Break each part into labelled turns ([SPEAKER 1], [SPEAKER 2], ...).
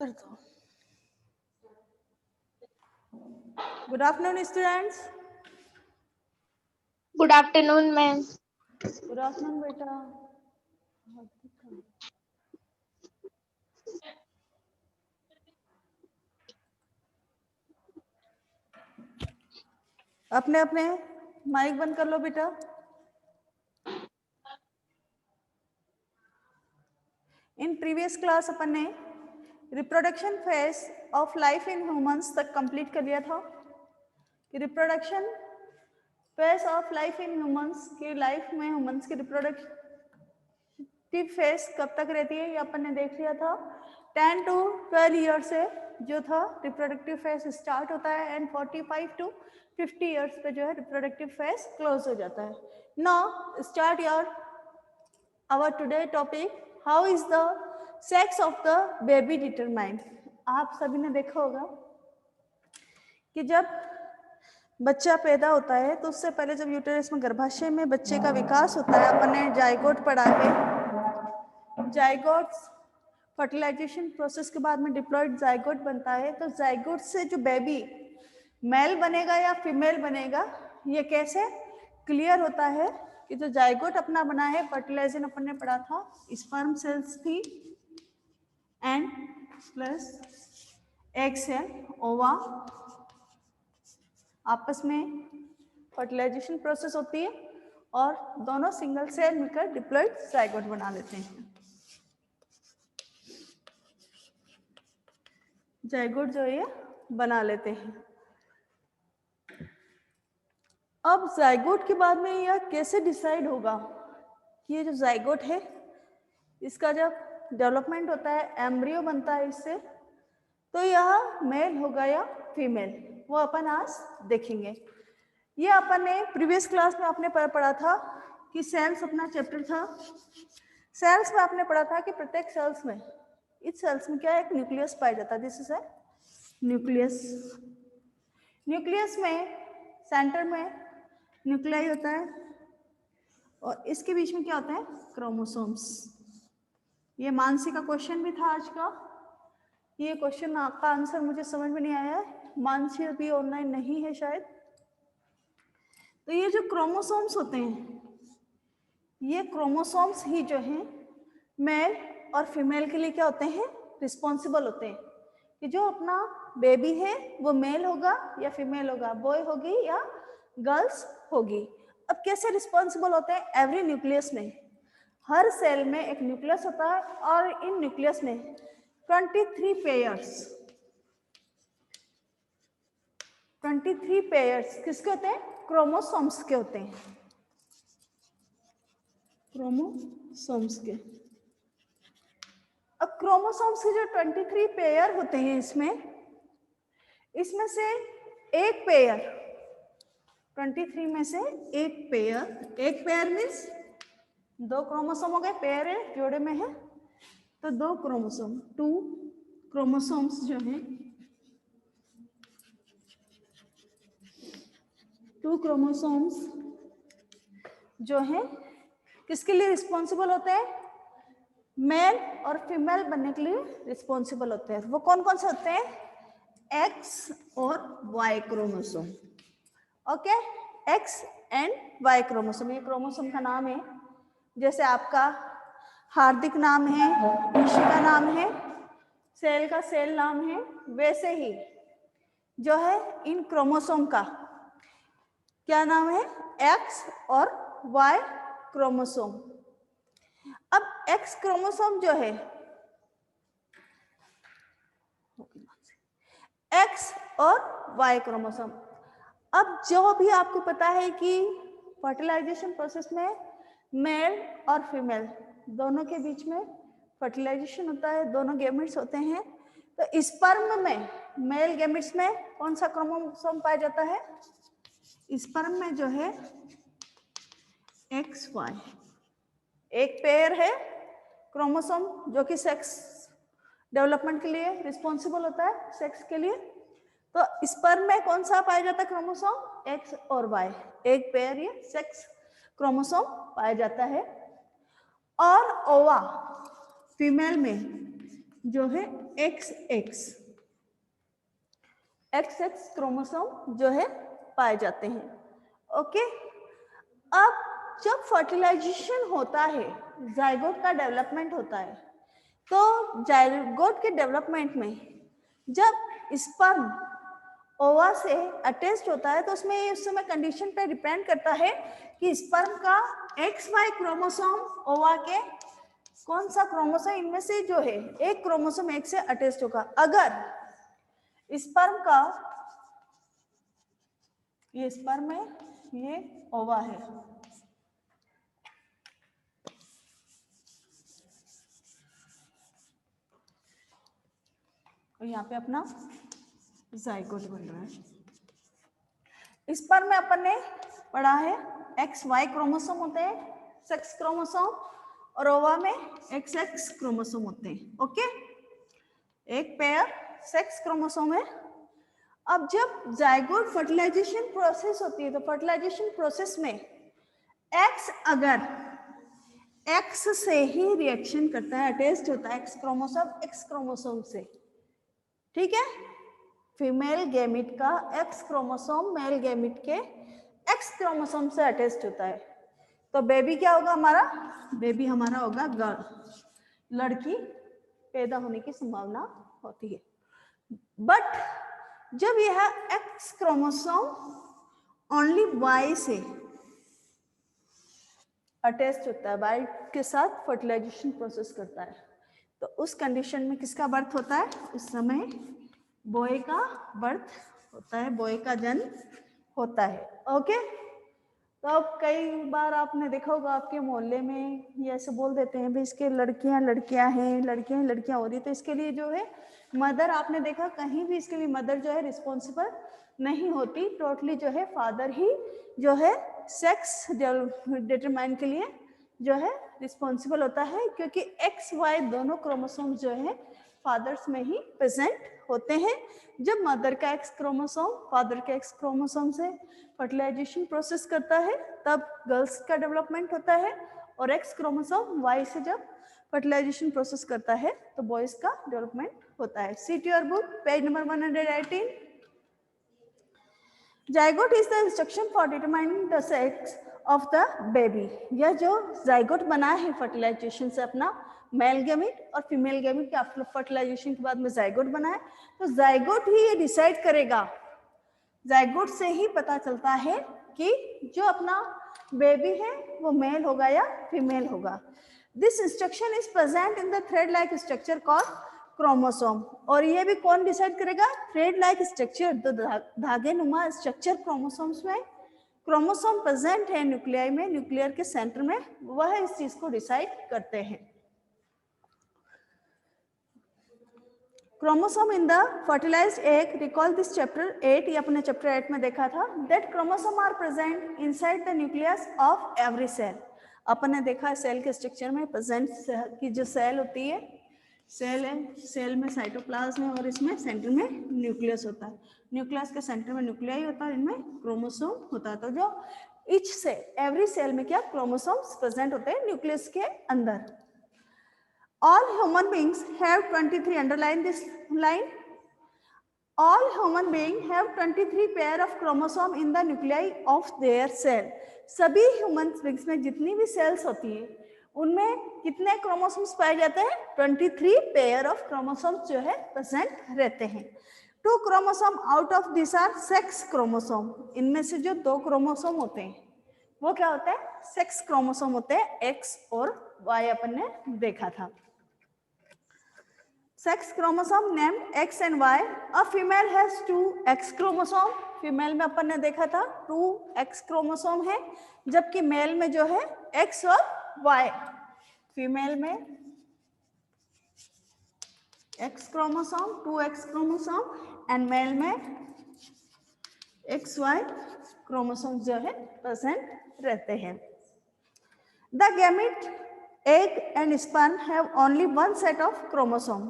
[SPEAKER 1] कर दो। Good afternoon, students.
[SPEAKER 2] Good afternoon, ma'am.
[SPEAKER 1] Good afternoon, बेटा। अपने अपने माइक बंद कर लो बेटा। इन प्रीवियस क्लास अपन ने reproduction phase of life in humans तक कंप्लीट कर लिया था कि reproduction phase of life in humans की लाइफ में ह्यूमंस की रिप्रोडक्टिव फेज कब तक रहती है ये अपन ने देख लिया था। 10 to 12 ईयर से जो था रिप्रोडक्टिव फेज स्टार्ट होता है एंड 45 to 50 ईयर्स पे जो है रिप्रोडक्टिव फेज क्लोज हो जाता है। Now start your our today topic, how is the sex of the baby determined। आप सभी ने देखा होगा कि जब बच्चा पैदा होता है तो उससे पहले जब यूटेरस में गर्भाशय में बच्चे का विकास होता है, अपन ने जाइगोट पढ़ा के, जाइगोट फर्टिलाइजेशन प्रोसेस के बाद में डिप्लॉइड जाइगोट बनता है। तो जाइगोट से जो बेबी मेल बनेगा या फीमेल बनेगा ये कैसे क्लियर होता है कि जो जाइगोट अपना बना है, फर्टिलाइजेशन अपन ने पढ़ा था, स्पर्म सेल्स थी एंड प्लस एग सेल ओवा आपस में फर्टिलाइजेशन प्रोसेस होती है और दोनों सिंगल सेल मिलकर डिप्लॉइड जाइगोट बना लेते हैं। जाइगोट जो है बना लेते हैं। अब जाइगोट के बाद में यह कैसे डिसाइड होगा कि ये जो जाइगोट है इसका जब डेवलपमेंट होता है, एम्ब्रियो बनता है इससे, तो यह मेल होगा या फीमेल वो अपन आज देखेंगे। ये अपन ने प्रीवियस क्लास में आपने पढ़ा था कि सेल्स अपना चैप्टर था। सेल्स में आपने पढ़ा था कि प्रत्येक सेल्स में, इस सेल्स में क्या है, एक न्यूक्लियस पाया जाता है। This is a nucleus. Nucleus में सेंटर में न्यूक्लियाई होता है और इसके बीच में क्या होता है, क्रोमोसोम्स। ये मानसी का क्वेश्चन भी था आज का। ये क्वेश्चन आपका आंसर मुझे समझ में नहीं आया है, मानसी अभी ऑनलाइन नहीं है शायद। तो ये जो क्रोमोसोम्स होते हैं, ये क्रोमोसोम्स ही जो हैं मेल और फीमेल के लिए क्या होते हैं, रिस्पॉन्सिबल होते हैं कि जो अपना बेबी है वो मेल होगा या फीमेल होगा, बॉय होगी या गर्ल्स होगी। अब कैसे रिस्पॉन्सिबल होते हैं, एवरी न्यूक्लियस में, हर सेल में एक न्यूक्लियस होता है और इन न्यूक्लियस में 23 पेयर्स, 23 पेयर्स किसके होते हैं, क्रोमोसोम्स के होते हैं, क्रोमोसोम्स के। अब क्रोमोसोम्स के जो 23 पेयर होते हैं इसमें से एक पेयर, 23 में से एक पेयर मीन्स 2 क्रोमोसोम हो गए, पेयर है जोड़े में है तो 2 क्रोमोसोम, 2 क्रोमोसोम्स जो हैं, 2 क्रोमोसोम्स जो हैं किसके लिए रिस्पॉन्सिबल होते हैं, मेल और फीमेल बनने के लिए रिस्पॉन्सिबल होते हैं। वो कौन कौन से होते हैं, एक्स और Y chromosome. Okay, X and Y chromosome, ये क्रोमोसोम का नाम है। जैसे आपका हार्दिक नाम है, ईशिका नाम है, सेल का सेल नाम है, वैसे ही जो है इन क्रोमोसोम का क्या नाम है, एक्स और वाई क्रोमोसोम। अब एक्स क्रोमोसोम जो है, एक्स और वाई क्रोमोसोम, अब जो भी आपको पता है कि फर्टिलाइजेशन प्रोसेस में मेल और फीमेल दोनों के बीच में फर्टिलाइजेशन होता है, दोनों गैमेट्स होते हैं। तो स्पर्म में मेल गैमेट्स में कौन सा क्रोमोसोम पाया जाता है, स्पर्म में जो है एक्स वाई, एक पेयर है क्रोमोसोम जो कि सेक्स डेवलपमेंट के लिए रिस्पॉन्सिबल होता है, सेक्स के लिए। तो स्पर्म में कौन सा पाया जाता है क्रोमोसोम, एक्स और वाई, एक पेयर ये सेक्स क्रोमोसोम पाया जाता है। और ओवा फीमेल में जो है XX क्रोमोसोम जो है पाए जाते हैं। ओके, अब जब फर्टिलाइजेशन होता है, जाइगोट का डेवलपमेंट होता है, तो जाइगोट के डेवलपमेंट में जब स्पर्म ओवा से अटैच्ड होता है तो उसमें उस समय कंडीशन पे डिपेंड करता है कि स्पर्म का XY क्रोमोसोम ओवा के कौन सा क्रोमोसोम इनमें से जो है एक क्रोमोसोम एक से अटैच्ड होगा। अगर स्पर्म का, ये स्पर्म है, ये ओवा है, और यहाँ पे अपना जाइगोट बन रहा है। स्पर्म में अपन ने पढ़ा है XY क्रोमोसोम होते हैं, सेक्स क्रोमोसोम, और ओवा में XX क्रोमोसोम होते हैं। ओके, एक पेयर सेक्स क्रोमोसोम है। अब जब जाइगोट फर्टिलाइजेशन प्रोसेस होती है तो फर्टिलाइजेशन प्रोसेस में X अगर X से ही रिएक्शन करता है, अटैच्ड होता है X क्रोमोसोम से, ठीक है, फीमेल गैमिट का X क्रोमोसोम मेल गैमिट के X क्रोमोसोम से अटैच्ड होता है, तो बेबी क्या होगा हमारा, बेबी हमारा होगा गर्ल, लड़की पैदा होने की संभावना होती है। बट जब यह X क्रोमोसोम ओनली Y से अटैच्ड होता है, Y के साथ फर्टिलाइजेशन प्रोसेस करता है, तो उस कंडीशन में किसका बर्थ होता है, उस समय बॉय का बर्थ होता है, बॉय का जन्म होता है। ओके, तो अब कई बार आपने देखा होगा आपके मोहल्ले में ये ऐसे बोल देते हैं भाई इसके लड़कियां हैं, लड़कियां हो रही, तो इसके लिए जो है मदर, आपने देखा कहीं भी इसके लिए मदर जो है रिस्पॉन्सिबल नहीं होती, टोटली जो है फादर ही जो है सेक्स डिटरमाइन के लिए जो है रिस्पॉन्सिबल होता है, क्योंकि XY दोनों क्रोमोसोम जो है फादर्स में ही प्रेजेंट होते हैं। जब मदर का X क्रोमोसोम फादर के X क्रोमोसोम से फर्टिलाइजेशन प्रोसेस करता है तब गर्ल्स का डेवलपमेंट होता है, और X क्रोमोसोम Y से जब फर्टिलाइजेशन प्रोसेस करता है तो बॉयज का डेवलपमेंट होता है। See to your book page number 118। Zygote is the instruction for determining the sex of the baby. यह जो जाइगोट बना है फर्टिलाइजेशन से अपना मेल गैमेट और फीमेल गैमेट के आफ्टर फर्टिलाइजेशन के बाद में जाइगोट बना है, तो जाइगोट ही ये डिसाइड करेगा, जाइगोट से ही पता चलता है कि जो अपना बेबी है वो मेल होगा या फीमेल होगा। This instruction is present in the thread like structure called chromosome, और ये भी कौन डिसाइड करेगा, थ्रेड लाइक स्ट्रक्चर, तो धागे नुमा स्ट्रक्चर क्रोमोसोम्स में, क्रोमोसोम प्रेजेंट है न्यूक्लियाई में, न्यूक्लियर के सेंटर में, वह इस चीज को डिसाइड करते हैं। Chromosome in the fertilised egg, recall this chapter 8, ये अपने चैप्टर 8 में देखा था, that chromosome are present inside the nucleus of every cell. अपन ने देखा है सेल के स्ट्रक्चर में प्रेजेंट की जो सेल होती है, सेल है, सेल में साइटोप्लाज्म है और इसमें सेंटर में न्यूक्लियस होता है, न्यूक्लियस के सेंटर में न्यूक्लियाई होता है, इनमें क्रोमोसोम होता है। तो जो ईच से एवरी सेल में क्या क्रोमोसोम्स प्रेजेंट होते हैं न्यूक्लियस के अंदर। All human beings have 23, underline this line, all human beings have 23 pair of chromosome in the nuclei of their cell। सभी ह्यूमन बींग्स में जितनी भी सेल्स होती है उनमें कितने क्रोमोसोम्स पाए जाते हैं, 23 पेयर ऑफ क्रोमोसोम्स जो है प्रेजेंट रहते हैं। 2 chromosome out of this are sex chromosome, इनमें से जो 2 क्रोमोसोम होते हैं वो क्या होते हैं, सेक्स क्रोमोसोम होते हैं, X और Y अपन ने देखा था। Sex chromosome named X and Y. A female has 2 X chromosome. Female में अपन ने देखा था 2 X क्रोमोसोम है, जबकि मेल में जो है X और Y। फीमेल में X chromosome 2 X chromosome and male में XY क्रोमोसोम जो है प्रेजेंट रहते हैं। The gamete, egg and sperm have only one set of chromosome।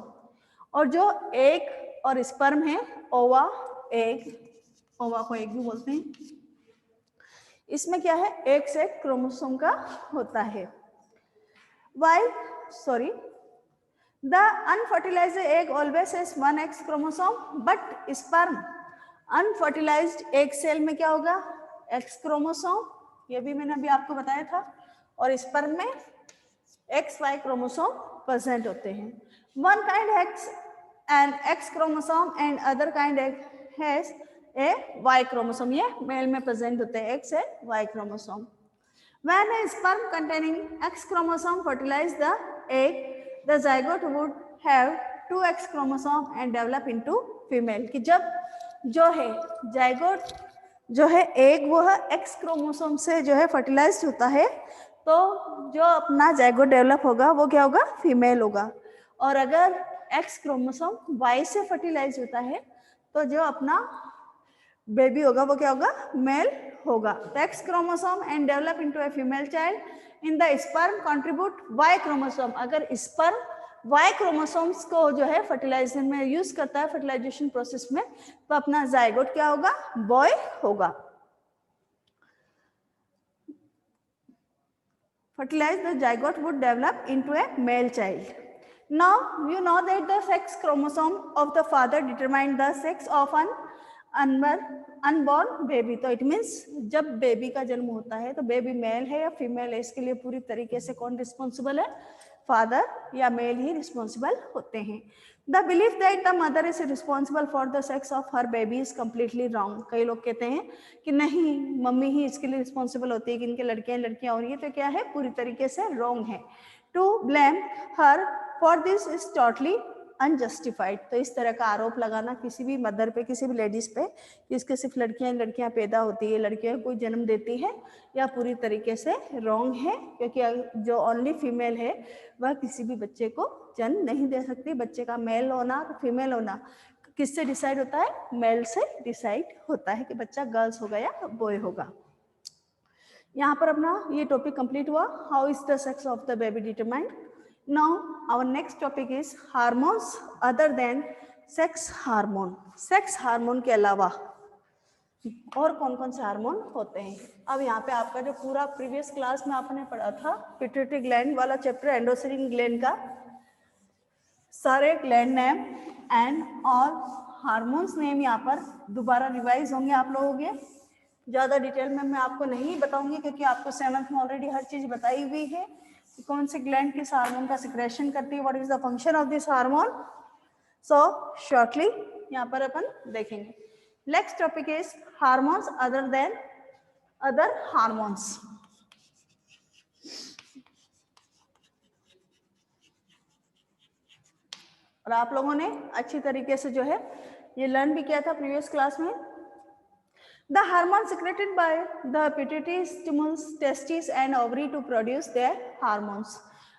[SPEAKER 1] और जो एग और स्पर्म है, ओवा एग, ओवा को एग भी बोलते हैं, इसमें क्या है, एक से क्रोमोसोम का होता है। The unfertilized egg always has one X chromosome, but sperm unfertilized egg cell में क्या होगा? X chromosome, ये भी मैंने अभी आपको बताया था, और स्पर्म में XY क्रोमोसोम प्रेजेंट होते हैं. One kind has an X chromosome and other kind has a Y chromosome. ये मेल में प्रेजेंट होते हैं X and Y chromosome. When a sperm containing X chromosome fertilizes the egg, the zygote would have 2X chromosome and develop into female. कि जब जो है zygote जो है एग वो है X क्रोमोसोम से जो है फर्टिलाइज होता है, तो जो अपना जाइगोट डेवलप होगा वो क्या होगा? फीमेल होगा. और अगर X क्रोमोसोम Y से फर्टिलाइज होता है तो जो अपना बेबी होगा वो क्या होगा? मेल होगा. तो X chromosome and develop into a female child. In the sperm contribute Y chromosome. अगर स्पर्म Y क्रोमोसोम्स को जो है फर्टिलाइजेशन में यूज करता है, फर्टिलाइजेशन प्रोसेस में, तो अपना जाइगोट क्या होगा? बॉय होगा. Fertilized, the zygote would develop into a male child. Now you know that the sex chromosome of the father determines the sex of an unborn baby. तो it means जब baby का जन्म होता है तो बेबी मेल है या female है, इसके लिए पूरी तरीके से कौन रिस्पॉन्सिबल है? फादर या मेल ही रिस्पॉन्सिबल होते हैं. The belief that the mother is responsible for the sex of her baby is completely wrong. कई लोग कहते हैं कि नहीं, मम्मी ही इसके लिए रिस्पॉन्सिबल होती है कि इनके लड़कियां हो रही है, तो क्या है? पूरी तरीके से रॉन्ग है. To blame her for this is totally unjustified. तो इस तरह का आरोप लगाना किसी भी मदर पे, किसी भी लेडीज पे, इसके सिर्फ लड़कियां पैदा होती है, लड़कियां कोई जन्म देती है, या पूरी तरीके से रॉन्ग है, क्योंकि जो ओनली फीमेल है वह किसी भी बच्चे को जन्म नहीं दे सकती. बच्चे का मेल होना फीमेल होना किससे डिसाइड होता है? मेल से डिसाइड होता है कि बच्चा गर्ल्स होगा या बॉय होगा. यहाँ पर अपना ये टॉपिक कंप्लीट हुआ. How is the sex of the baby determined. Now our next topic is hormones other than sex hormone. Sex hormone के अलावा और कौन कौन से हार्मोन होते हैं? अब यहाँ पे आपका जो पूरा प्रीवियस क्लास में आपने पढ़ा था पिट्यूटरी ग्लैंड वाला चैप्टर, एंडोक्राइन ग्लैंड का सारे ग्लैंड नेम एंड और हार्मोन्स नेम यहाँ पर दोबारा रिवाइज होंगे आप लोगों के. ज़्यादा डिटेल में मैं आपको नहीं बताऊंगी क्योंकि आपको 7th में ऑलरेडी हर चीज़ बताई हुई है. कौन से ग्लैंड किस हार्मोन का सिक्रेशन करती है, what is the function of this hormone. So shortly यहाँ पर अपन देखेंगे. Next topic is hormones other than other hormones. और आप लोगों ने अच्छी तरीके से जो है ये लर्न भी किया था प्रीवियस क्लास में. The hormone secreted by the pituitary stimulates testes and ovary to produce their hormones.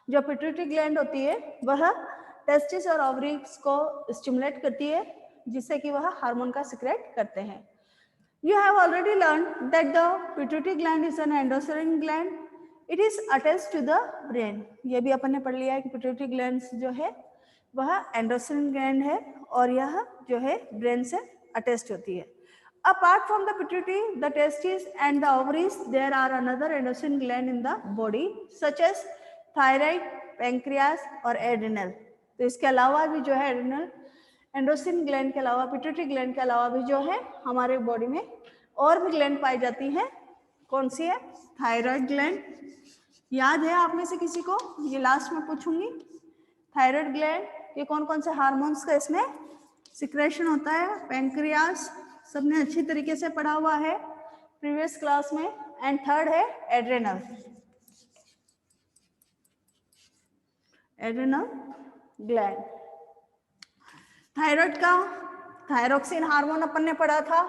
[SPEAKER 1] जो पिट्यूटरी ग्लैंड होती है वह टेस्टिस और ओवरीज को स्टिमुलेट करती है जिससे कि वह हार्मोन का सिक्रेट करते हैं. You have already learned that the pituitary gland is an endocrine gland. It is attached to the brain. ये भी अपन ने पढ़ लिया है कि पिट्यूटरी ग्लैंड जो है वह एंडोक्राइन ग्लैंड है और यह जो है ब्रेन से अटैच्ड होती है. Apart from the pituitary, the testes and the ovaries, there are another endocrine gland in the body, such as thyroid, pancreas और adrenal. तो इसके अलावा भी जो है एड्रिनल एंडोक्राइन ग्लैंड के अलावा, पिट्यूटरी ग्लैंड के अलावा भी जो है हमारे बॉडी में और भी ग्लैंड पाई जाती हैं. कौन सी है? Thyroid gland. याद है आप में से किसी को? ये लास्ट में पूछूंगी. थायराइड ग्लैंड, ये कौन कौन से हार्मोन्स का इसमें सिक्रेशन होता है? पैंक्रियास, सबने अच्छी तरीके से पढ़ा हुआ है प्रीवियस क्लास में. एंड थर्ड है एड्रेनल. Adrenal gland. थायराइड का थायरोक्सिन हार्मोन अपन ने पढ़ा था.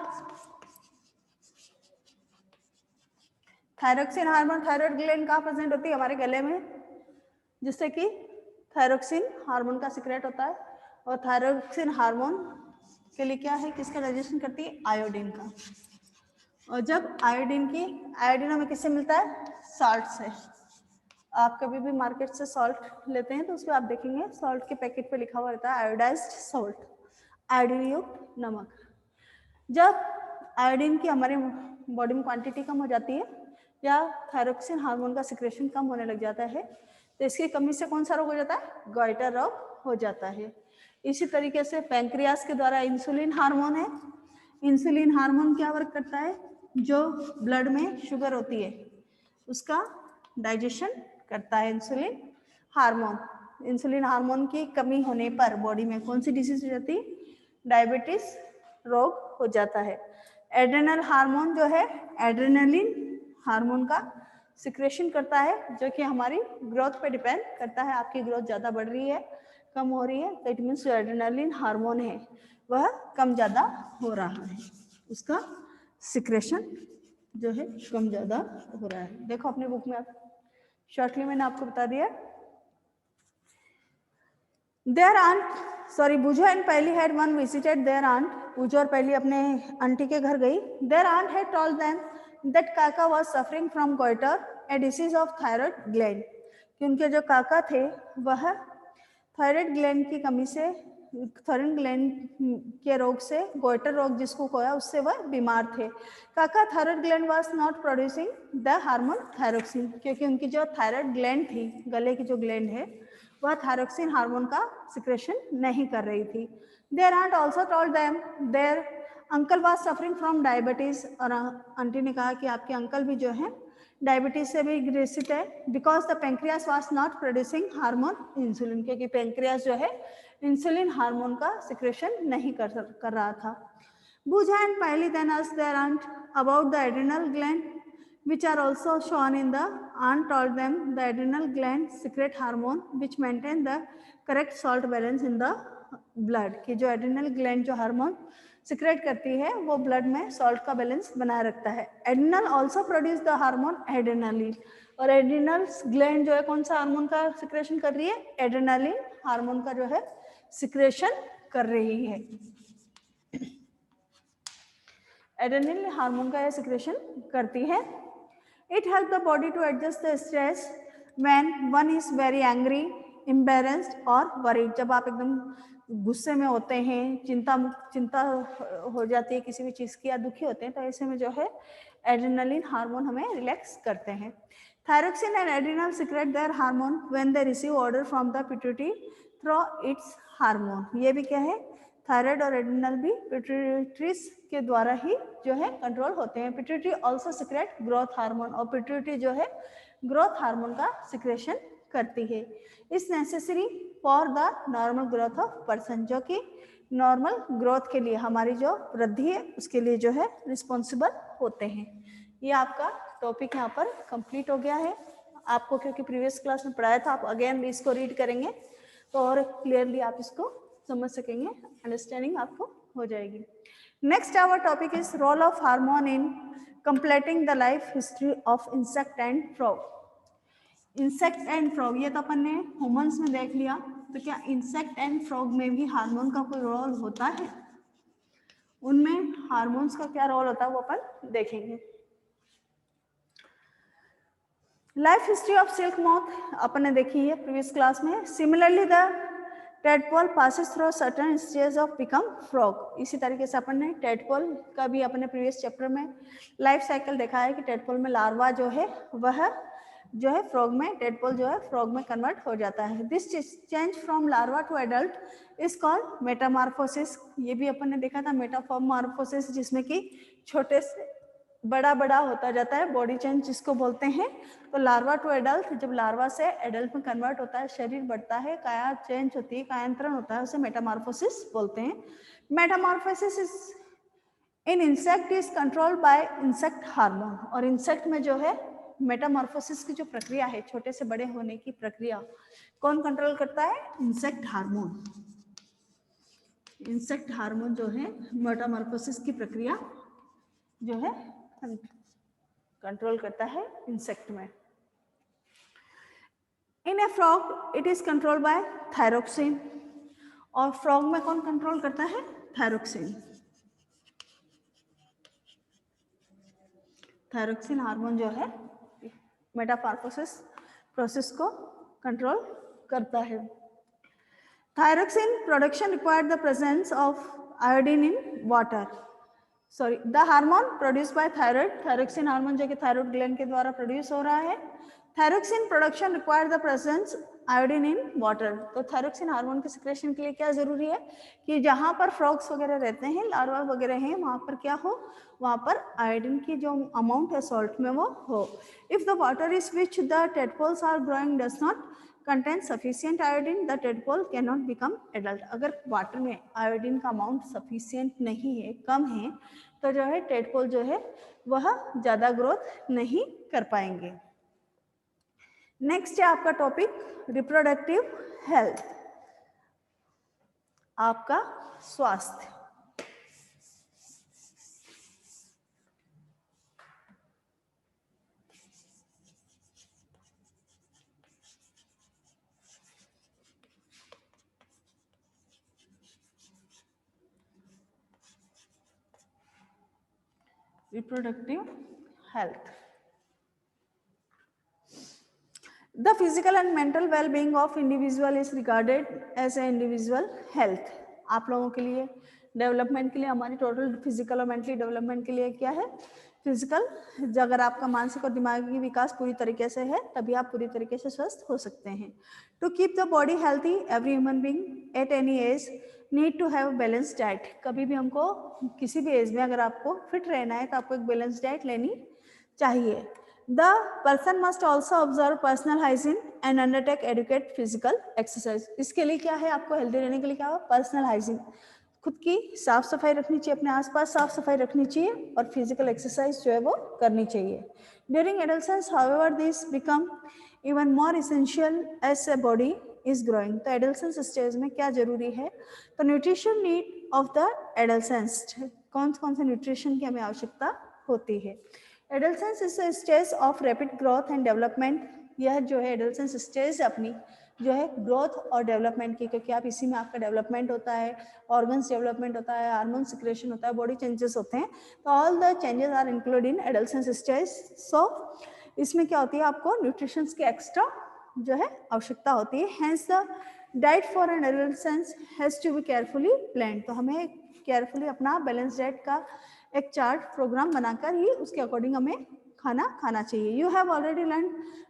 [SPEAKER 1] थायरोक्सिन हार्मोन थायराइड ग्लैंड कहाँ प्रेजेंट होती है? हमारे गले में, जिससे कि थायरोक्सिन हार्मोन का सिक्रेट होता है. और थायरोक्सिन हार्मोन के लिए क्या है, किसका डाइजेशन करती है? आयोडीन का. और जब आयोडीन हमें किससे मिलता है? सॉल्ट से. आप कभी भी मार्केट से सॉल्ट लेते हैं तो उसमें आप देखेंगे सॉल्ट के पैकेट पे लिखा हुआ रहता है आयोडाइज्ड सॉल्ट, आयोडीन युक्त नमक. जब आयोडीन की हमारे बॉडी में क्वांटिटी कम हो जाती है या थायरोक्सिन हार्मोन का सिक्रेशन कम होने लग जाता है तो इसकी कमी से कौन सा रोग हो जाता है? गॉइटर रोग हो जाता है। इसी तरीके से पैंक्रियास के द्वारा इंसुलिन हार्मोन है। इंसुलिन हार्मोन क्या वर्क करता है, जो ब्लड में शुगर होती है उसका डाइजेशन करता है इंसुलिन हार्मोन। इंसुलिन हार्मोन की कमी होने पर बॉडी में कौन सी डिसीज हो जाती है, डायबिटीज रोग हो जाता है। एड्रेनल हार्मोन जो है एड्रेनलिन हार्मोन का सिक्रेशन करता है, जो कि हमारी ग्रोथ पे डिपेंड करता है। आपकी ग्रोथ ज़्यादा बढ़ रही है, कम हो रही है, तो इट मीन्स जो एड्रेनलिन हार्मोन है वह कम ज़्यादा हो रहा है, उसका सिक्रेशन जो है कम ज़्यादा हो रहा है। देखो अपनी बुक में, आप शॉर्टली मैंने आपको बता दिया। There aunt, sorry, Boojho and Paheli had one visited there aunt. Boojho और पहली अपने आंटी के घर गई। There aunt had told them that काका was suffering from goitre, a disease of thyroid gland. कि उनके जो काका थे वह थायराइड ग्लैंड की कमी से, थायराइड ग्लैंड के रोग से, गोइटर रोग जिसको खोया, उससे वह बीमार थे। काका thyroid gland was not producing the hormone thyroxine, क्योंकि उनकी जो थायराइड ग्लैंड थी, गले की जो ग्लैंड है, वह थायरोक्सिन हार्मोन का सिक्रेशन नहीं कर रही थी। Their aunt also told them their uncle was suffering from diabetes. और आंटी ने कहा कि आपके अंकल भी जो है डायबिटीज से भी ग्रसित है। Because the pancreas was not producing hormone insulin, क्योंकि पेंक्रियास जो है इंसुलिन हार्मोन का सिक्रेशन नहीं कर रहा था। बूझा एंड पहली then asked their aunt about the adrenal gland which are also shown in the aunt told them the adrenal gland secrete hormone which maintain the correct salt balance in the blood। कि जो adrenal gland जो hormone secrete करती है वो blood में salt का balance बनाए रखता है। Adrenal also produce the hormone adrenaline. और एड्रिनल ग्लैंड जो है कौन सा हार्मोन का सिक्रेशन कर रही है, एड्रेनालिन हार्मोन का जो है सिक्रेशन कर रही है। एड्रेनालिन हार्मोन का यह सिक्रेशन करती है। It helps the body to adjust the stress when one is very angry, embarrassed or worried। जब आप एकदम गुस्से में होते हैं, चिंता हो जाती है किसी भी चीज़ की, या दुखी होते हैं, तो ऐसे में जो है एड्रेनालिन हार्मोन हमें रिलैक्स करते हैं। Thyroxine and adrenal secrete their hormone when they receive order from the pituitary through its hormone. ये भी क्या है, थायराइड और एड्रिनल भी पिट्यूटरीज के द्वारा ही जो है कंट्रोल होते हैं। Pituitary also secrete growth hormone, और पिट्यूटरी जो है ग्रोथ हार्मोन का सिक्रेशन करती है। Is necessary for the normal growth of person, जो कि नॉर्मल ग्रोथ के लिए, हमारी जो वृद्धि है उसके लिए जो है रिस्पॉन्सिबल होते हैं। ये आपका टॉपिक यहाँ पर कंप्लीट हो गया है। आपको क्योंकि प्रीवियस क्लास में पढ़ाया था, आप अगेन इसको रीड करेंगे तो और क्लियरली आप इसको समझ सकेंगे, अंडरस्टैंडिंग आपको हो जाएगी। Next our topic is role of hormone in completing the life history of insect and frog. Insect and frog ये तो अपन ने ह्यूमंस में देख लिया, तो क्या इंसेक्ट एंड फ्रॉग में भी हार्मोन का कोई रोल होता है? उनमें हार्मोन्स का क्या रोल होता है वो अपन देखेंगे। Life history of silk moth अपन ने देखी है प्रीवियस क्लास में। Similarly the tadpole passes through certain stage of become frog. इसी तरीके से अपन ने टेडपोल का भी अपने प्रीवियस चैप्टर में लाइफ साइकिल देखा है कि टेडपोल में लार्वा जो है वह जो है फ्रॉग में, टेडपोल जो है फ्रॉग में कन्वर्ट हो जाता है। This change from larva to adult is called metamorphosis. ये भी अपन ने देखा था मेटामॉर्फोसिस, जिसमें कि छोटे से बड़ा होता जाता है, बॉडी चेंज जिसको बोलते हैं। तो लार्वा टू एडल्ट, जब लार्वा से एडल्ट में कन्वर्ट होता है, शरीर बढ़ता है, काया चेंज होती है, कायांतरण होता है, उसे मेटामॉर्फोसिस बोलते हैं। Metamorphosis is in insect is controlled bye insect hormone. और इंसेक्ट में जो है मेटामॉर्फोसिस की जो प्रक्रिया है, छोटे से बड़े होने की प्रक्रिया, कौन कंट्रोल करता है? Insect hormone. इंसेक्ट हार्मोन जो है मेटामॉर्फोसिस की प्रक्रिया जो है कंट्रोल करता है इंसेक्ट में। In a frog it is controlled by thyroxine. और फ्रॉग में कौन कंट्रोल करता है? थायरोक्सिन। थायरोक्सिन हार्मोन जो है मेटामॉर्फोसिस प्रोसेस को कंट्रोल करता है। Thyroxine production required the presence of iodine in water. Sorry, the hormone produce by thyroid. Thyroxine hormone जो कि थायराइड ग्लैंड के द्वारा प्रोड्यूस हो रहा है। Thyroxine production require the presence iodine in water. तो थायरोक्सिन हार्मोन के सिक्रेशन के लिए क्या जरूरी है कि जहां पर फ्रॉग्स वगैरह रहते हैं, लार्वा वगैरह हैं, वहां पर क्या हो, वहां पर आयोडीन की जो अमाउंट है सॉल्ट में वो हो। If the water is which the tadpoles are growing does not contain sufficient iodine, the tadpole can not become adult. अगर वाटर में आयोडीन का अमाउंट सफिशियंट नहीं है, कम है, तो जो है टेडपोल जो है वह ज्यादा ग्रोथ नहीं कर पाएंगे। नेक्स्ट है आपका टॉपिक रिप्रोडक्टिव हेल्थ, आपका स्वास्थ्य। reproductive health. The physical and mental well-being of individual is regarded as an individual health. आप लोगों के लिए डेवलपमेंट के लिए, हमारी टोटल फिजिकल और मेंटली डेवलपमेंट के लिए क्या है, फिजिकल, अगर आपका मानसिक और दिमागी विकास पूरी तरीके से है तभी आप पूरी तरीके से स्वस्थ हो सकते हैं। To keep the body healthy, every human being at any age need to have balance diet. कभी भी हमको किसी भी एज में अगर आपको फिट रहना है तो आपको एक बैलेंस डाइट लेनी चाहिए। The person must also observe personal hygiene and undertake adequate physical exercise. इसके लिए क्या है, आपको हेल्दी रहने के लिए क्या हो, पर्सनल हाइजीन, खुद की साफ सफाई रखनी चाहिए, अपने आसपास साफ सफाई रखनी चाहिए और फिजिकल एक्सरसाइज जो है वो करनी चाहिए। During adolescence however this become even more essential as a body is growing. तो एडोलसेंस स्टेज में क्या जरूरी है, तो nutrition need of the adolescence, कौन से न्यूट्रिशन की हमें आवश्यकता होती है। Adolescence is a stage of rapid growth and development. यह जो है एडोलसेंस स्टेज अपनी जो है ग्रोथ और डेवलपमेंट की, क्योंकि आप इसी में आपका डेवलपमेंट होता है, ऑर्गन्स डेवलपमेंट होता है, हार्मोन सिक्रेशन होता है, बॉडी चेंजेस होते हैं, तो all the changes are include in adolescence stage. So इसमें क्या होती है, आपको न्यूट्रिशंस की एक्स्ट्रा जो है आवश्यकता होती है। Hence the diet for an adolescence has to be carefully planned. तो हमें केयरफुली अपना बैलेंस डाइट का एक चार्ट प्रोग्राम बनाकर ही उसके अकॉर्डिंग हमें खाना खाना चाहिए। You have already learn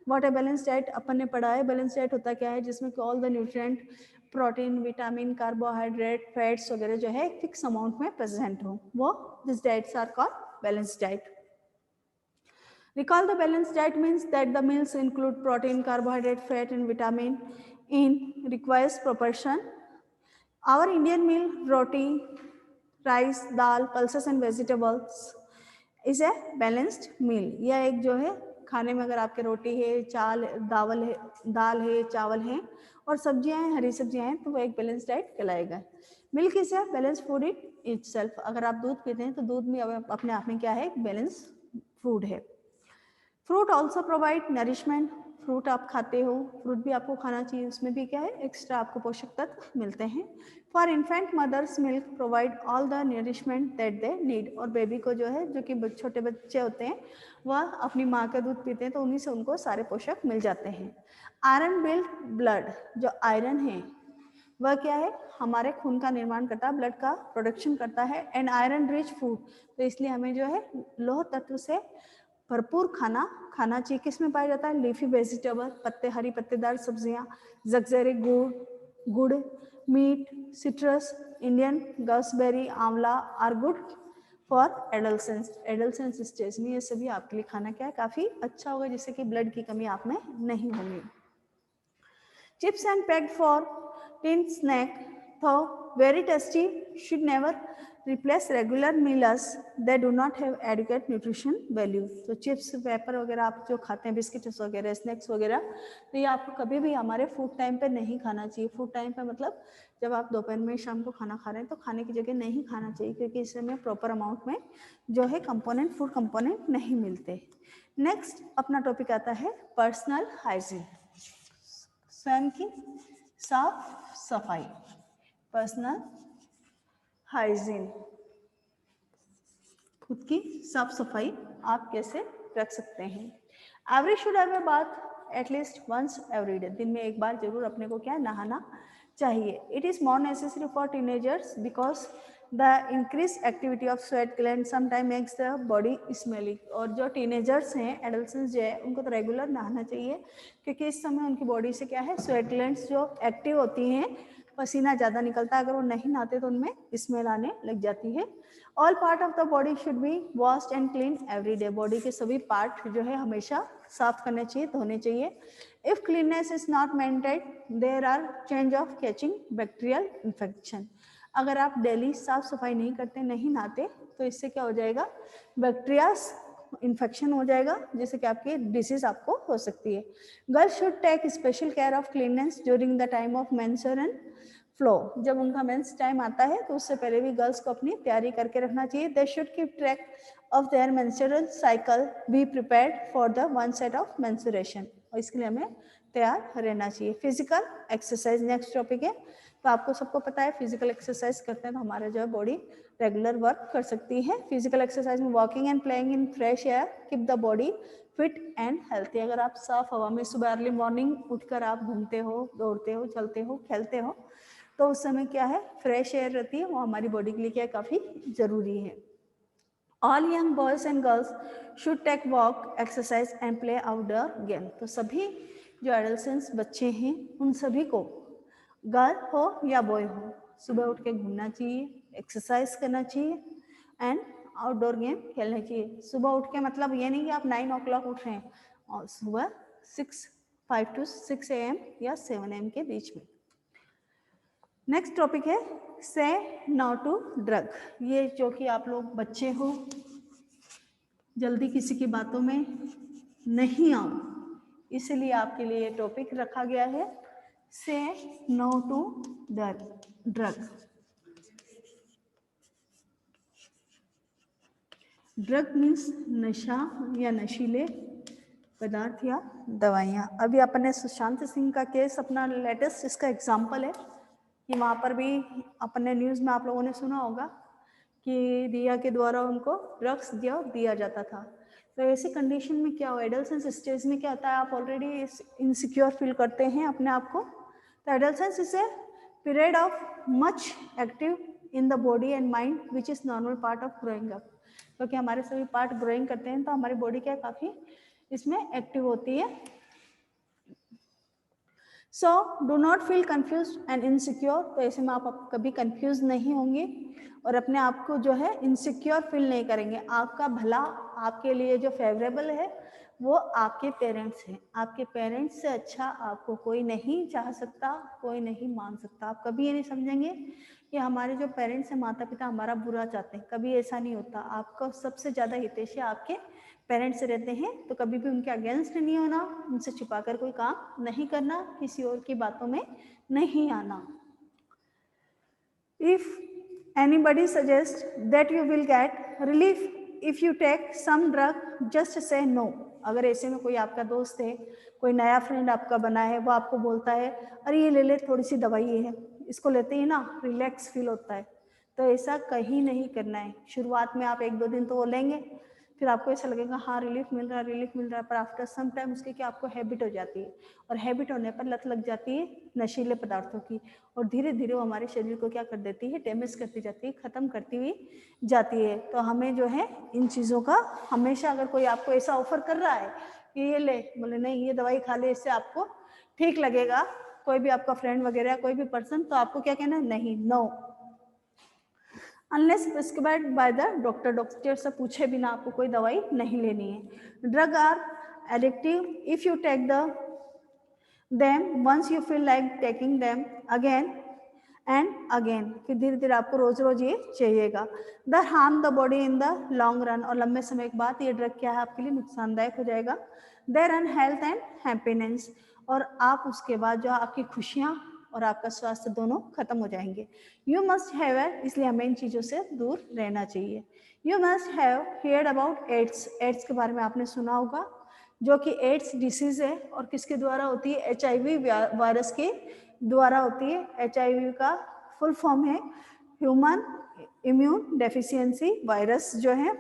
[SPEAKER 1] what a balance diet, अपन ने पढ़ा है बैलेंस डाइट होता क्या है, जिसमें कि all the nutrient, protein, vitamin, carbohydrate, fats वगैरह जो है एक फिक्स अमाउंट में प्रेजेंट हो, वो this diets are called balance diet. Recall the balanced diet means that the meals include protein, carbohydrate, fat and vitamin in requires proportion. Our Indian meal, roti, rice, dal, pulses and vegetables is a balanced meal. यह एक जो है खाने में अगर आपके रोटी है, दाल है, चावल है और सब्जियां हैं, हरी सब्जियां हैं, तो वो एक बैलेंस डाइट कहलाएगा। Milk is a balance food in itself. अगर आप दूध पीते हैं तो दूध भी अपने आप में क्या है, एक बैलेंस फूड है। Fruit also provide nourishment. Fruit आप खाते हो, फ्रूट भी आपको खाना चाहिए, उसमें भी क्या है, एक्स्ट्रा आपको पोषक तत्व मिलते हैं। For infant mother's milk provide all the nourishment that they need. और बेबी को जो है, जो कि छोटे बच्चे होते हैं, वह अपनी माँ का दूध पीते हैं तो उन्हीं से उनको सारे पोषक मिल जाते हैं। आयरन बिल्ड ब्लड, जो आयरन है वह क्या है, हमारे खून का निर्माण करता है, ब्लड का प्रोडक्शन करता है। एंड आयरन रिच फूड, तो इसलिए हमें जो है लौह तत्व से भरपूर खाना चाहिए। किस में पाया जाता है, लीफी वेजिटेबल, पत्ते, हरी पत्तेदार सब्जियां, जगजरी, गुड़, meet, citrus, Indian gooseberry, amla are good for adolescence. Adolescence stage में ये सभी आपके लिए खाना क्या है, काफी अच्छा होगा, जिससे कि ब्लड की कमी आप में नहीं होगी। Chips and packed for tin snack though very tasty, should never replace regular meals that do not have adequate nutrition value. तो चिप्स, वेपर वगैरह आप जो खाते हैं, बिस्किट्स वगैरह, स्नैक्स वगैरह, तो ये आपको कभी भी हमारे फूड टाइम पे नहीं खाना चाहिए। फूड टाइम पे मतलब जब आप दोपहर में, शाम को खाना खा रहे हैं, तो खाने की जगह नहीं खाना चाहिए, क्योंकि इसमें प्रॉपर अमाउंट में जो है कंपोनेंट, फूड कंपोनेंट नहीं मिलते। नेक्स्ट अपना टॉपिक आता है पर्सनल हाइजीन, स्वयं की साफ सफाई, पर्सनल हाइजीन, खुद की साफ सफाई आप कैसे रख सकते हैं। Every should have a bath at least once every day, दिन में एक बार जरूर अपने को क्या नहाना चाहिए। It is more necessary for teenagers because the increase activity of sweat gland sometime makes the body smelly. और जो टीनेजर्स हैं, एडल्सेंट्स जो है, उनको तो रेगुलर नहाना चाहिए, क्योंकि इस समय उनकी बॉडी से क्या है, स्वेट ग्लैंड्स जो एक्टिव होती हैं, पसीना ज़्यादा निकलता है, अगर वो नहीं नहाते तो उनमें स्मेल आने लग जाती है। All part of the body should be washed and clean every day. Body के सभी पार्ट जो है हमेशा साफ करने चाहिए, धोने चाहिए। If cleanliness is not maintained there are change of catching bacterial infection. अगर आप डेली साफ सफाई नहीं करते, नहीं नहाते, तो इससे क्या हो जाएगा, बैक्टीरिया इन्फेक्शन हो जाएगा, जिससे कि आपकी डिसीज आपको हो सकती है। Girls should take special care of cleanliness during the time of menstrual flow. जब उनका मेंस टाइम आता है तो उससे पहले भी गर्ल्स को अपनी तैयारी करके रखना चाहिए। They should keep track of their menstrual cycle, be prepared for the one set of menstruation. और इसके लिए हमें तैयार रहना चाहिए। फिजिकल एक्सरसाइज नेक्स्ट टॉपिक है। तो आपको सबको पता है फिजिकल एक्सरसाइज करते हैं तो हमारा जो है बॉडी रेगुलर वर्क कर सकती है। फिजिकल एक्सरसाइज में walking and playing in fresh air keep the body fit and healthy. अगर आप साफ हवा में सुबह अर्ली मॉर्निंग उठकर आप घूमते हो, दौड़ते हो, चलते हो, खेलते हो, तो उस समय क्या है, फ्रेश एयर रहती है, वो हमारी बॉडी के लिए क्या है, काफ़ी ज़रूरी है। All young boys and girls should take walk, exercise and play outdoor game. तो सभी जो एडल्सेंट्स बच्चे हैं, उन सभी को, गर्ल हो या बॉय हो, सुबह उठ के घूमना चाहिए, एक्सरसाइज करना चाहिए एंड आउटडोर गेम खेलना चाहिए। सुबह उठ के मतलब ये नहीं कि आप 9 o'clock उठ रहे हैं, और सुबह 5 to 6 AM या 7 AM के बीच में। नेक्स्ट टॉपिक है से नो टू ड्रग। ये जो कि आप लोग बच्चे हो, जल्दी किसी की बातों में नहीं आओ, इसलिए आपके लिए ये टॉपिक रखा गया है, say no to drug. Drug means नशा या नशीले पदार्थ या दवाइयाँ। अभी अपने सुशांत सिंह का केस अपना लेटेस्ट इसका एग्जाम्पल है कि वहाँ पर भी अपने न्यूज़ में आप लोगों ने सुना होगा कि रिया के द्वारा उनको ड्रग्स दिया जाता था। तो ऐसी कंडीशन में क्या हो, एडोलसेंस स्टेज में क्या होता है, आप ऑलरेडी इनसिक्योर फील करते हैं अपने आप को। तो adolescence is a period of much active in the body and mind which is normal part of growing up. क्योंकि हमारे सभी पार्ट ग्रोइंग करते हैं तो हमारी बॉडी क्या काफ़ी इसमें एक्टिव होती है। So do not feel confuse and insecure. तो ऐसे में आप कभी कन्फ्यूज नहीं होंगे और अपने आप को जो है इनसिक्योर फील नहीं करेंगे। आपका भला, आपके लिए जो फेवरेबल है वो आपके पेरेंट्स हैं। आपके पेरेंट्स से अच्छा आपको कोई नहीं चाह सकता, कोई नहीं मान सकता। आप कभी ये नहीं समझेंगे कि हमारे जो पेरेंट्स हैं, माता पिता हमारा बुरा चाहते हैं, कभी ऐसा नहीं होता। आपका सबसे ज़्यादा हितैषी आपके पेरेंट्स रहते हैं, तो कभी भी उनके अगेंस्ट नहीं होना, उनसे छिपाकर कोई काम नहीं करना, किसी और की बातों में नहीं आना। If anybody suggests that you will get relief if you take some drug, just say no. अगर ऐसे में कोई आपका दोस्त है, कोई नया फ्रेंड आपका बना है, वो आपको बोलता है अरे ये ले ले, थोड़ी सी दवाई है, इसको लेते ही ना रिलैक्स फील होता है, तो ऐसा कहीं नहीं करना है। शुरुआत में आप 1-2 दिन तो वो लेंगे, फिर आपको ऐसा लगेगा हाँ रिलीफ मिल रहा है, पर आफ्टर सम टाइम उसके क्या आपको हैबिट हो जाती है, और हैबिट होने पर लत लग जाती है नशीले पदार्थों की, और धीरे धीरे वो हमारे शरीर को क्या कर देती है, डैमेज करती जाती है, ख़त्म करती हुई जाती है। तो हमें जो है इन चीज़ों का हमेशा, अगर कोई आपको ऐसा ऑफर कर रहा है कि ये ले, बोले नहीं ये दवाई खा ले, इससे आपको ठीक लगेगा, कोई भी आपका फ्रेंड वगैरह, कोई भी पर्सन, तो आपको क्या कहना है, नहीं, no, unless prescribed by the doctor. Doctor से पूछे बिना आपको कोई दवाई नहीं लेनी है। Drug are addictive if you take them once you feel like taking them again and again. फिर धीरे धीरे आपको रोज रोज ये चाहिएगा। The harm the body in the long run, और लंबे समय के बाद ये ड्रग क्या है आपके लिए नुकसानदायक हो जाएगा। Their run health and happiness, और आप उसके बाद जो आपकी खुशियाँ और आपका स्वास्थ्य दोनों खत्म हो जाएंगे। यू मस्ट हैव, इसलिए हमें इन चीज़ों से दूर रहना चाहिए। You must have heard about AIDS. AIDS के बारे में आपने सुना होगा, जो कि एड्स डिसीज है और किसके द्वारा होती है, HIV वायरस के द्वारा होती है। HIV का फुल फॉर्म है ह्यूमन इम्यून डेफिशिएंसी वायरस जो है।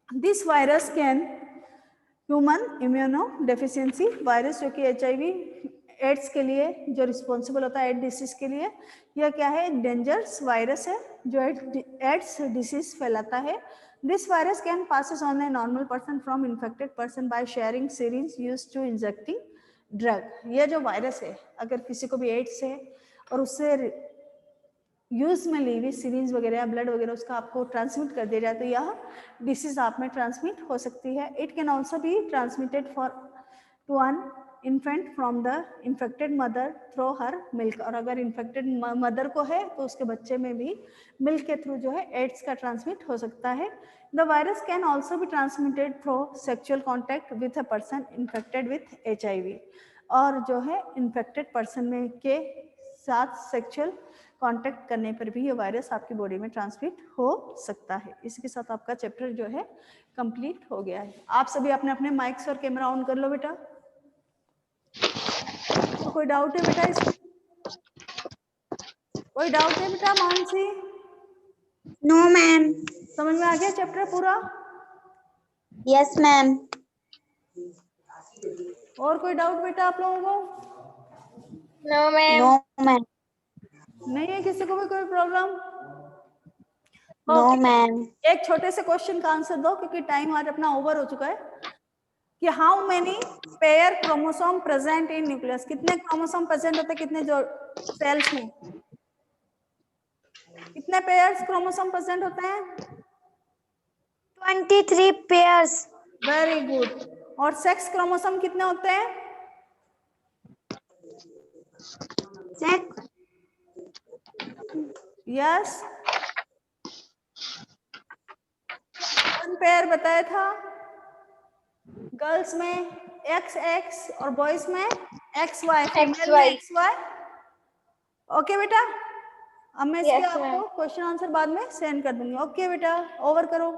[SPEAKER 1] This virus can, human immuno deficiency virus, जो कि HIV एड्स के लिए जो रिस्पॉन्सिबल होता है, एड डिसीज के लिए, यह क्या है, डेंजरस वायरस है जो एड्स डिसीज फैलाता है। This virus can passes on a normal person from infected person by sharing syringe used to injecting drug. यह जो वायरस है अगर किसी को भी एड्स है और उससे यूज में ली हुई सिरिंज वगैरह ब्लड वगैरह उसका आपको ट्रांसमिट कर दिया जाए तो यह डिसीज आप में ट्रांसमिट हो सकती है। It can also be transmitted for to an infant from the infected mother through her milk. और अगर इन्फेक्टेड मदर को है तो उसके बच्चे में भी मिल्क के थ्रू जो है एड्स का ट्रांसमिट हो सकता है। The virus can also be transmitted through sexual contact with a person infected with HIV। और जो है इन्फेक्टेड पर्सन में के साथ सेक्चुअल कांटेक्ट करने पर भी ये वायरस आपकी बॉडी में ट्रांसमिट हो सकता है। इसके साथ आपका चैप्टर जो है कंप्लीट हो गया है। आप सभी अपने अपने माइक्स और कैमरा ऑन कर लो बेटा। तो कोई डाउट है बेटा इसमें? कोई डाउट है बेटा मानसी?
[SPEAKER 2] No ma'am.
[SPEAKER 1] समझ में आ गया चैप्टर पूरा?
[SPEAKER 2] Yes ma'am.
[SPEAKER 1] और कोई डाउट बेटा आप लोगों को?
[SPEAKER 2] No ma'am. No ma'am.
[SPEAKER 1] नहीं है किसी को भी कोई प्रॉब्लम?
[SPEAKER 2] No ma'am.
[SPEAKER 1] एक छोटे से क्वेश्चन का आंसर दो क्योंकि टाइम आज अपना ओवर हो चुका है कि how many pair chromosome present in nucleus. कितने क्रोमोसोम प्रेजेंट होते हैं कितने जो सेल्स में? कितने पेयर्स क्रोमोसोम प्रेजेंट होते हैं?
[SPEAKER 2] 23 पेयर्स।
[SPEAKER 1] Very good. और सेक्स क्रोमोसोम कितने होते हैं?
[SPEAKER 2] सेक्स
[SPEAKER 1] यस 1 पेयर बताया था। गर्ल्स में XX और बॉयज में XY, फीमेल में XY। ओके बेटा, अब मैं इसके आपको क्वेश्चन आंसर बाद में सेंड कर दूंगी। ओके बेटा, ओवर करो।